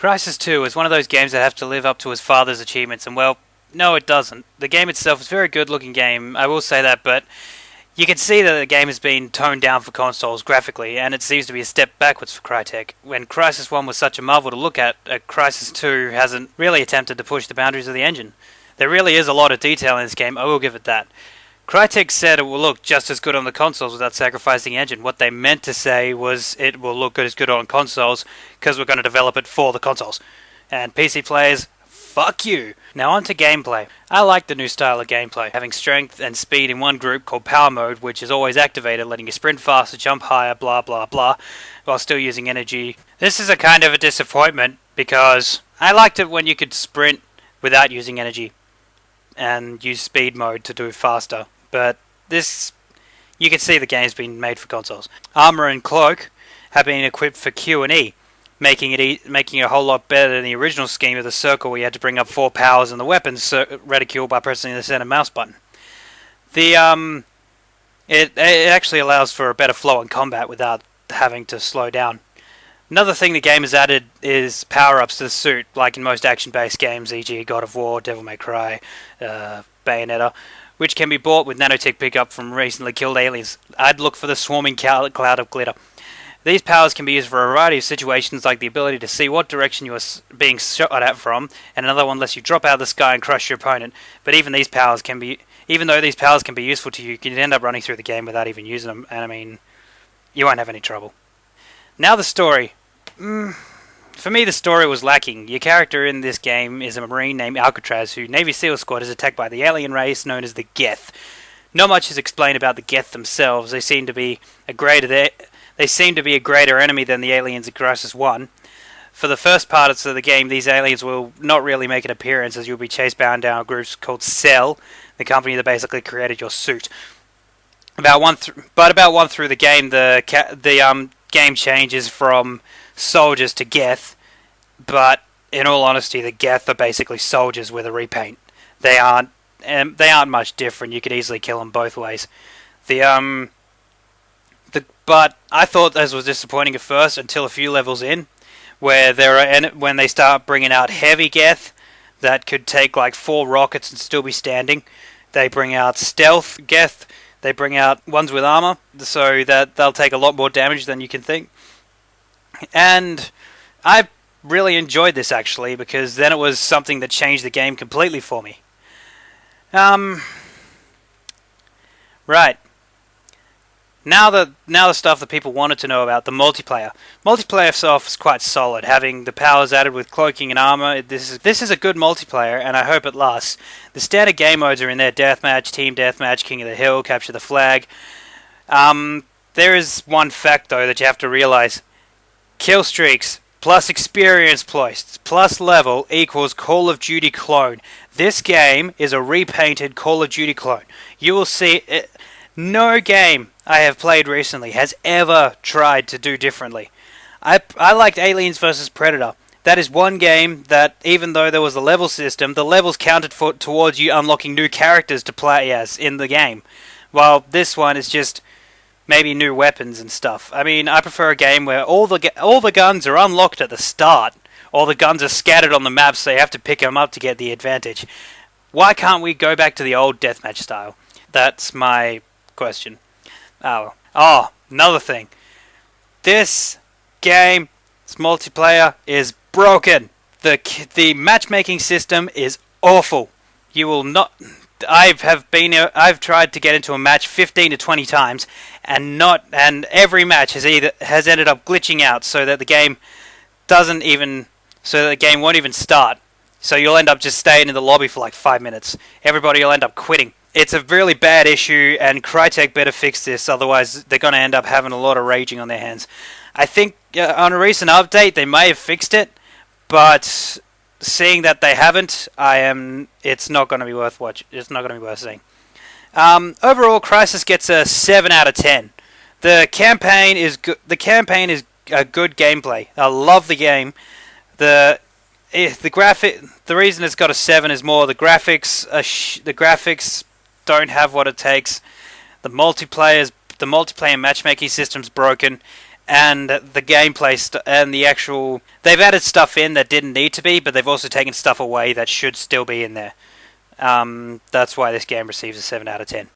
Crysis 2 is one of those games that have to live up to its father's achievements, and well, no it doesn't. The game itself is a very good looking game, I will say that, but you can see that the game has been toned down for consoles graphically, and it seems to be a step backwards for Crytek. When Crysis 1 was such a marvel to look at, Crysis 2 hasn't really attempted to push the boundaries of the engine. There really is a lot of detail in this game, I will give it that. Crytek said it will look just as good on the consoles without sacrificing the engine. What they meant to say was it will look as good on consoles because we're going to develop it for the consoles. And PC players, fuck you! Now on to gameplay. I like the new style of gameplay, having strength and speed in one group called power mode, which is always activated, letting you sprint faster, jump higher, blah blah blah, while still using energy. This is a kind of a disappointment because I liked it when you could sprint without using energy and use speed mode to do it faster, but this, you can see the game's been made for consoles. Armor and cloak have been equipped for Q and E, making it a whole lot better than the original scheme of the circle where you had to bring up 4 powers and the weapons reticule by pressing the center mouse button. It actually allows for a better flow in combat without having to slow down. Another thing the game has added is power-ups to the suit, like in most action-based games, e.g. God of War, Devil May Cry, Bayonetta, which can be bought with nanotech pickup from recently killed aliens. I'd look for the swarming cloud of glitter. These powers can be used for a variety of situations, like the ability to see what direction you are being shot at from, and another one lets you drop out of the sky and crush your opponent. But even though these powers can be useful to you, you can end up running through the game without even using them, and I mean, you won't have any trouble. Now the story. For me, the story was lacking. Your character in this game is a Marine named Alcatraz, who Navy SEAL Squad is attacked by the alien race known as the Geth. Not much is explained about the Geth themselves. They seem to be a greater enemy than the aliens in Crysis 1. For the first parts of the game, these aliens will not really make an appearance, as you'll be chased bound down groups called Cell, the company that basically created your suit. About one through the game, the game changes from soldiers to Geth, but in all honesty, the Geth are basically soldiers with a repaint. They aren't much different. You could easily kill them both ways. But I thought this was disappointing at first until a few levels in, where when they start bringing out heavy Geth that could take like 4 rockets and still be standing. They bring out stealth Geth. They bring out ones with armor, so that they'll take a lot more damage than you can think. And I really enjoyed this, actually, because then it was something that changed the game completely for me. Right. Now the stuff that people wanted to know about, the multiplayer. Multiplayer itself is quite solid, having the powers added with cloaking and armor. This is a good multiplayer, and I hope it lasts. The standard game modes are in there: Deathmatch, Team Deathmatch, King of the Hill, Capture the Flag. There is one fact, though, that you have to realize. Kill streaks plus experience points plus level equals Call of Duty clone. This game is a repainted Call of Duty clone. You will see it. No game I have played recently has ever tried to do differently. I liked Aliens vs Predator. That is one game that, even though there was a level system, the levels counted towards you unlocking new characters to play as in the game. While this one is just maybe new weapons and stuff. I mean, I prefer a game where all the guns are unlocked at the start. All the guns are scattered on the map, so you have to pick them up to get the advantage. Why can't we go back to the old deathmatch style? That's my question. Oh, another thing. This game's multiplayer is broken. The matchmaking system is awful. You will not. I've tried to get into a match 15 to 20 times, and every match has ended up glitching out so that the game won't even start. So you'll end up just staying in the lobby for like 5 minutes. Everybody will end up quitting. It's a really bad issue, and Crytek better fix this, otherwise they're going to end up having a lot of raging on their hands. I think on a recent update they may have fixed it, but seeing that they haven't, it's not going to be worth watching. It's not going to be worth seeing. Overall, Crysis gets a 7 out of 10. The campaign is good. The campaign is a good gameplay. I love the game. The reason it's got a 7 is more the graphics. The graphics don't have what it takes. The multiplayer matchmaking system's broken, and the gameplay and the actual. They've added stuff in that didn't need to be, but they've also taken stuff away that should still be in there. That's why this game receives a 7 out of 10.